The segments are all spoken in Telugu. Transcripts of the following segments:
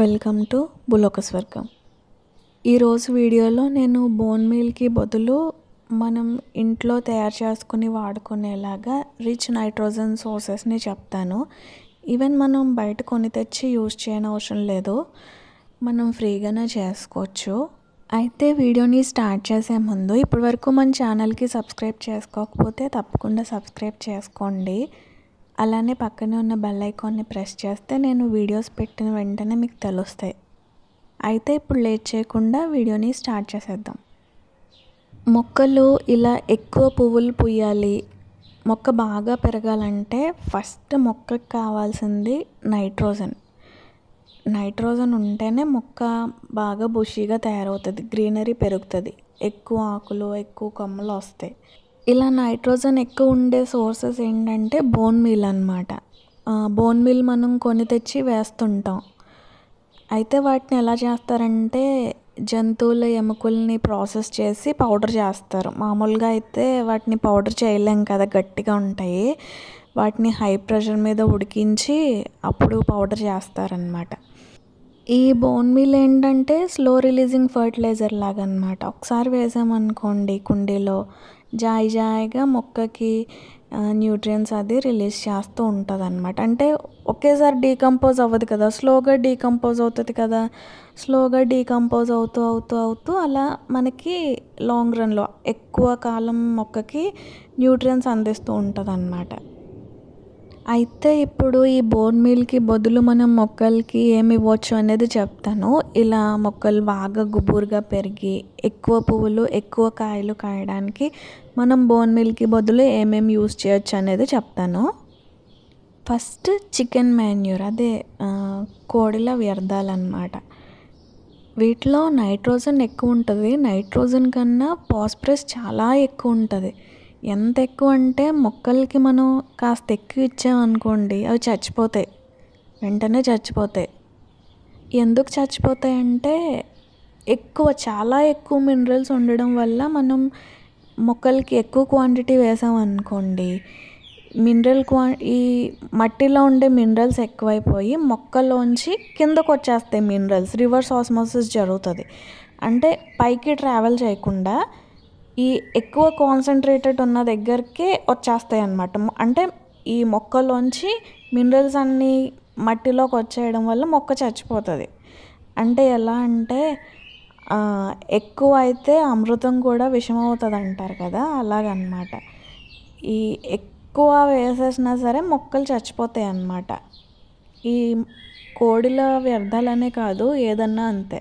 Welcome to భూలోకస్వర్గం. ఈరోజు వీడియోలో నేను బోన్ మీల్కి బదులు మనం ఇంట్లో తయారు చేసుకుని వాడుకునేలాగా రిచ్ నైట్రోజన్ సోర్సెస్ని చెప్తాను. ఈవెన్ మనం బయట కొని తెచ్చి యూజ్ చేయని అవసరం లేదు, మనం ఫ్రీగానే చేసుకోవచ్చు. అయితే వీడియోని స్టార్ట్ చేసే ముందు ఇప్పటివరకు మన ఛానల్కి సబ్స్క్రైబ్ చేసుకోకపోతే తప్పకుండా సబ్స్క్రైబ్ చేసుకోండి. అలానే పక్కనే ఉన్న బెల్ ఐకాన్ని ప్రెస్ చేస్తే నేను వీడియోస్ పెట్టిన వెంటనే మీకు తెలుస్తాయి. అయితే ఇప్పుడు లేట్ చేయకుండా వీడియోని స్టార్ట్ చేసేద్దాం. మొక్కలు ఇలా ఎక్కువ పువ్వులు పూయాలి, మొక్క బాగా పెరగాలంటే ఫస్ట్ మొక్కకు కావాల్సింది నైట్రోజన్. నైట్రోజన్ ఉంటేనే మొక్క బాగా బుషీగా తయారవుతుంది, గ్రీనరీ పెరుగుతుంది, ఎక్కువ ఆకులు ఎక్కువ కొమ్మలు వస్తాయి. ఇలా నైట్రోజన్ ఎక్కువ ఉండే సోర్సెస్ ఏంటంటే బోన్ మీల్ అన్నమాట. బోన్ మీల్ మనం కొని తెచ్చి వేస్తుంటాం. అయితే వాటిని ఎలా చేస్తారంటే జంతువుల ఎముకల్ని ప్రాసెస్ చేసి పౌడర్ చేస్తారు. మామూలుగా అయితే వాటిని పౌడర్ చేయలేం కదా, గట్టిగా ఉంటాయి. వాటిని హై ప్రెషర్ మీద ఉడికించి అప్పుడు పౌడర్ చేస్తారనమాట. ఈ బోన్ మీల్ ఏంటంటే స్లో రిలీజింగ్ ఫర్టిలైజర్ లాగా అనమాట. ఒకసారి వేసామనుకోండి కుండీలో, జాయిగా మొక్కకి న్యూట్రియన్స్ అది రిలీజ్ చేస్తూ ఉంటుంది అనమాట. అంటే ఒకేసారి డీకంపోజ్ అవ్వదు కదా, స్లోగా డీకంపోజ్ అవుతుంది కదా. స్లోగా డీకంపోజ్ అవుతూ అలా మనకి లాంగ్ రన్లో ఎక్కువ కాలం మొక్కకి న్యూట్రియన్స్ అందిస్తూ ఉంటుంది అన్నమాట. అయితే ఇప్పుడు ఈ బోన్ మీల్కి బదులు మనం మొక్కలకి ఏమి ఇవ్వచ్చు అనేది చెప్తాను. ఇలా మొక్కలు బాగా గుబురుగా పెరిగి ఎక్కువ పువ్వులు ఎక్కువ కాయలు కాయడానికి మనం బోన్ మీల్కి బదులు ఏమేమి యూజ్ చేయొచ్చు అనేది చెప్తాను. ఫస్ట్ చికెన్ మాన్యూర్, అదే కోడిల వ్యర్థాలన్నమాట. వీటిలో నైట్రోజన్ ఎక్కువ ఉంటుంది. నైట్రోజన్ కన్నా ఫాస్ఫరస్ చాలా ఎక్కువ ఉంటుంది. ఎంత ఎక్కువ అంటే మొక్కలకి మనం కాస్త ఎక్కువ ఇచ్చామనుకోండి అవి చచ్చిపోతాయి, వెంటనే చచ్చిపోతాయి. ఎందుకు చచ్చిపోతాయి అంటే చాలా ఎక్కువ మినరల్స్ ఉండడం వల్ల మనం మొక్కలకి ఎక్కువ క్వాంటిటీ వేసామనుకోండి, ఈ మట్టిలో ఉండే మినరల్స్ ఎక్కువైపోయి మొక్కల్లోంచి కిందకు వచ్చేస్తాయి మినరల్స్. రివర్స్ ఆస్మోసిస్ జరుగుతుంది. అంటే పైకి ట్రావెల్ చేయకుండా ఈ ఎక్కువ కాన్సన్ట్రేటెడ్ ఉన్న దగ్గరికి వచ్చేస్తాయి అన్నమాట. అంటే ఈ మొక్కలోంచి మినరల్స్ అన్నీ మట్టిలోకి వచ్చేయడం వల్ల మొక్క చచ్చిపోతుంది. అంటే ఎలా అంటే ఎక్కువ అయితే అమృతం కూడా విషం అవుతుంది అంటారు కదా, అలాగనమాట. ఈ ఎక్కువ వేసేసినా సరే మొక్కలు చచ్చిపోతాయి అన్నమాట. ఈ కోడిల వ్యర్థాలనే కాదు, ఏదన్నా అంతే.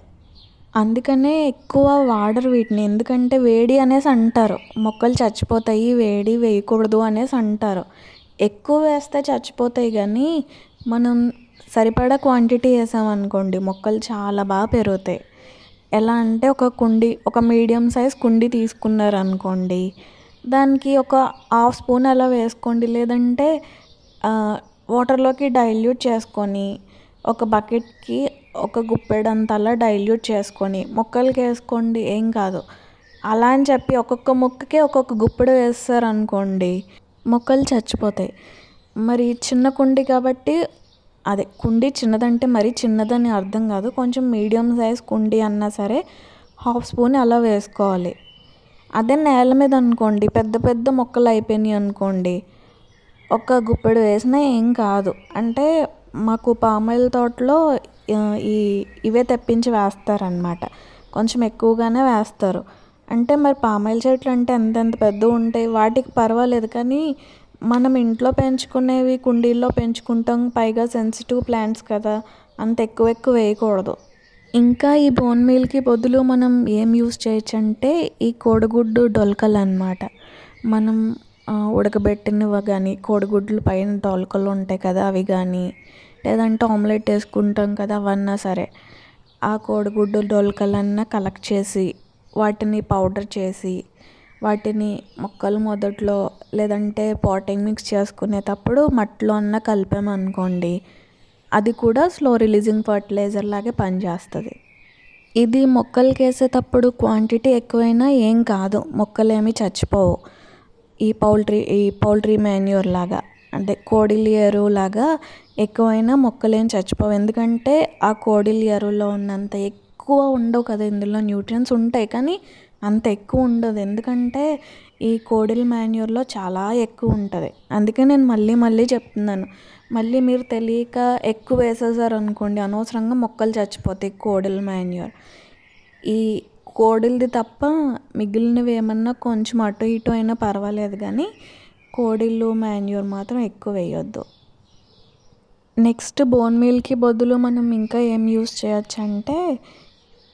అందుకనే ఎక్కువ వాడరు వీటిని. ఎందుకంటే వేడి అనేసి అంటారు, మొక్కలు చచ్చిపోతాయి, వేడి వేయకూడదు అనేసి అంటారు. ఎక్కువ వేస్తే చచ్చిపోతాయి, కానీ మనం సరిపడా క్వాంటిటీ వేసామనుకోండి మొక్కలు చాలా బాగా పెరుగుతాయి. ఎలా అంటే ఒక మీడియం సైజ్ కుండీ తీసుకున్నారనుకోండి, దానికి ఒక హాఫ్ స్పూన్ అలా వేసుకోండి. లేదంటే వాటర్లోకి డైల్యూట్ చేసుకొని ఒక బకెట్కి ఒక గుప్పెడంత అలా డైల్యూట్ చేసుకొని మొక్కలకి వేసుకోండి, ఏం కాదు. అలా అని చెప్పి ఒక్కొక్క మొక్కకి ఒక్కొక్క గుప్పెడు వేస్తారనుకోండి మొక్కలు చచ్చిపోతాయి. మరి చిన్న కుండీ కాబట్టి, అదే కుండీ చిన్నదంటే మరీ చిన్నదని అర్థం కాదు, కొంచెం మీడియం సైజ్ కుండీ అన్నా సరే హాఫ్ స్పూన్ అలా వేసుకోవాలి. అదే నేల మీద అనుకోండి, పెద్ద పెద్ద మొక్కలు అయిపోయినాయి అనుకోండి, ఒక గుప్పెడు వేసినా ఏం కాదు. అంటే మాకు పామాయిల్ తోటలో ఇవే తెప్పించి వేస్తారనమాట, కొంచెం ఎక్కువగానే వేస్తారు. అంటే మరి పామాయిల్ చెట్లు అంటే ఎంత పెద్దగా ఉంటాయి, వాటికి పర్వాలేదు. కానీ మనం ఇంట్లో పెంచుకునేవి కుండీల్లో పెంచుకుంటాం, పైగా సెన్సిటివ్ ప్లాంట్స్ కదా, అంత ఎక్కువ వేయకూడదు. ఇంకా ఈ బోన్ మీల్కి బదులు మనం ఏం యూస్ చేయొచ్చు అంటే ఈ కోడిగుడ్డు డొలకలు అన్నమాట. మనం ఉడకబెట్టినవి కానీ, కోడిగుడ్లు పైన డొలకలు ఉంటాయి కదా అవి కానీ, లేదంటే ఆమ్లెట్ వేసుకుంటాం కదా అవన్నా సరే, ఆ కోడిగుడ్డు డొలకలన్నా కలెక్ట్ చేసి వాటిని పౌడర్ చేసి వాటిని మొక్కలు మొదట్లో లేదంటే పాటింగ్ మిక్స్ చేసుకునేటప్పుడు మట్టిలో అన్న కలిపామనుకోండి, అది కూడా స్లో రిలీజింగ్ ఫర్టిలైజర్ లాగే పనిచేస్తుంది. ఇది మొక్కలకి వేసేటప్పుడు క్వాంటిటీ ఎక్కువైనా ఏం కాదు, మొక్కలేమీ చచ్చిపోవు. ఈ పౌల్ట్రీ మాన్యూర్ లాగా అంటే కోడిల ఎరువు లాగా ఎక్కువైనా మొక్కలేం చచ్చిపోవు. ఎందుకంటే ఆ కోడిల ఎరువులో ఉన్నంత ఎక్కువ ఉండవు కదా, ఇందులో న్యూట్రియన్స్ ఉంటాయి కానీ అంత ఎక్కువ ఉండదు. ఎందుకంటే ఈ కోడిల మాన్యూర్లో చాలా ఎక్కువ ఉంటుంది. అందుకే నేను మళ్ళీ చెప్తున్నాను. మళ్ళీ మీరు తెలియక ఎక్కువ వేసేసారు అనుకోండి, అనవసరంగా మొక్కలు చచ్చిపోతాయి కోడిల మాన్యూర్. ఈ కోడిలది తప్ప మిగిలినవి ఏమన్నా కొంచెం అటు ఇటు అయినా పర్వాలేదు, కానీ కోడిలు మాన్యూర్ మాత్రం ఎక్కువ వేయొద్దు. నెక్స్ట్ బోన్ మీల్కి బదులు మనం ఇంకా ఏం యూస్ చేయొచ్చు అంటే,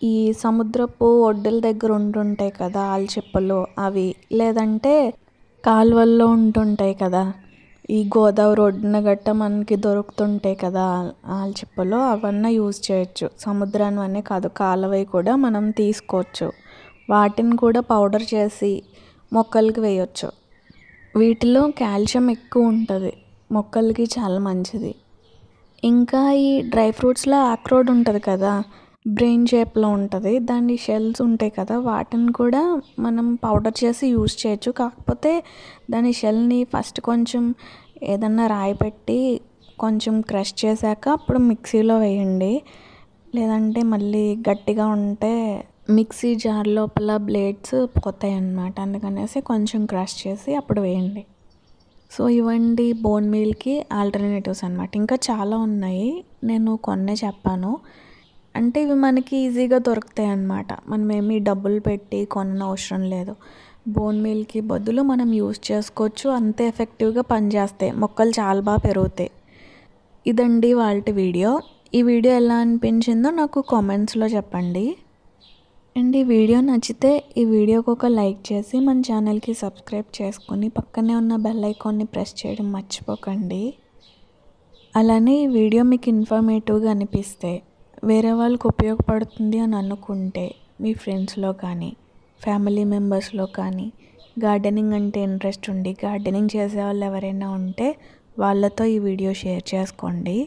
ఈ సముద్రపు ఒడ్డుల దగ్గర ఉంటుంటాయి కదా ఆల్చిప్పలు, అవి లేదంటే కాలువల్లో ఉంటుంటాయి కదా, ఈ గోదావరి ఒడ్డున గట్ట మనకి దొరుకుతుంటాయి కదా ఆల్చిప్పలు, అవన్నీ యూజ్ చేయొచ్చు. సముద్రాన్ని అనే కాదు, కాలువవి కూడా మనం తీసుకోవచ్చు. వాటిని కూడా పౌడర్ చేసి మొక్కలకి వేయొచ్చు. వీటిలో కాల్షియం ఎక్కువ ఉంటుంది, మొక్కలకి చాలా మంచిది. ఇంకా ఈ డ్రై ఫ్రూట్స్లో ఆక్రోడ్ ఉంటుంది కదా, బ్రెయిన్ షేప్లో ఉంటుంది, దాని షెల్స్ ఉంటాయి కదా, వాటిని కూడా మనం పౌడర్ చేసి యూజ్ చేయొచ్చు. కాకపోతే దాని షెల్ని ఫస్ట్ కొంచెం ఏదన్నా రాయి పెట్టి కొంచెం క్రష్ చేశాక అప్పుడు మిక్సీలో వేయండి. లేదంటే మళ్ళీ గట్టిగా ఉంటే మిక్సీ జార్ లోపల బ్లేడ్స్ పోతాయి అన్నమాట. అందుకనేసి కొంచెం క్రష్ చేసి అప్పుడు వేయండి. సో ఇవండి బోన్ మీల్కి ఆల్టర్నేటివ్స్ అన్నమాట. ఇంకా చాలా ఉన్నాయి, నేను కొన్నే చెప్పాను. అంటే ఇవి మనకి ఈజీగా దొరుకుతాయి అన్నమాట, మనం ఏమీ డబ్బులు పెట్టి కొననవసరం లేదు. బోన్ మీల్కి బదులు మనం యూస్ చేసుకోవచ్చు, అంతే ఎఫెక్టివ్గా పనిచేస్తాయి, మొక్కలు చాలా బాగా పెరుగుతాయి. ఇదండి వాళ్ళ వీడియో. ఈ వీడియో ఎలా అనిపించిందో నాకు కామెంట్స్లో చెప్పండి. అండ్ ఈ వీడియో నచ్చితే ఈ వీడియోకి ఒక లైక్ చేసి మన ఛానల్కి సబ్స్క్రైబ్ చేసుకొని పక్కనే ఉన్న బెల్ ఐకాన్ని ప్రెస్ చేయడం మర్చిపోకండి. అలానే ఈ వీడియో మీకు ఇన్ఫర్మేటివ్గా అనిపిస్తే, వేరే వాళ్ళకి ఉపయోగపడుతుంది అని అనుకుంటే మీ ఫ్రెండ్స్లో కానీ ఫ్యామిలీ మెంబర్స్లో కానీ గార్డెనింగ్ అంటే ఇంట్రెస్ట్ ఉండి గార్డెనింగ్ చేసే వాళ్ళు ఎవరైనా ఉంటే వాళ్ళతో ఈ వీడియో షేర్ చేసుకోండి.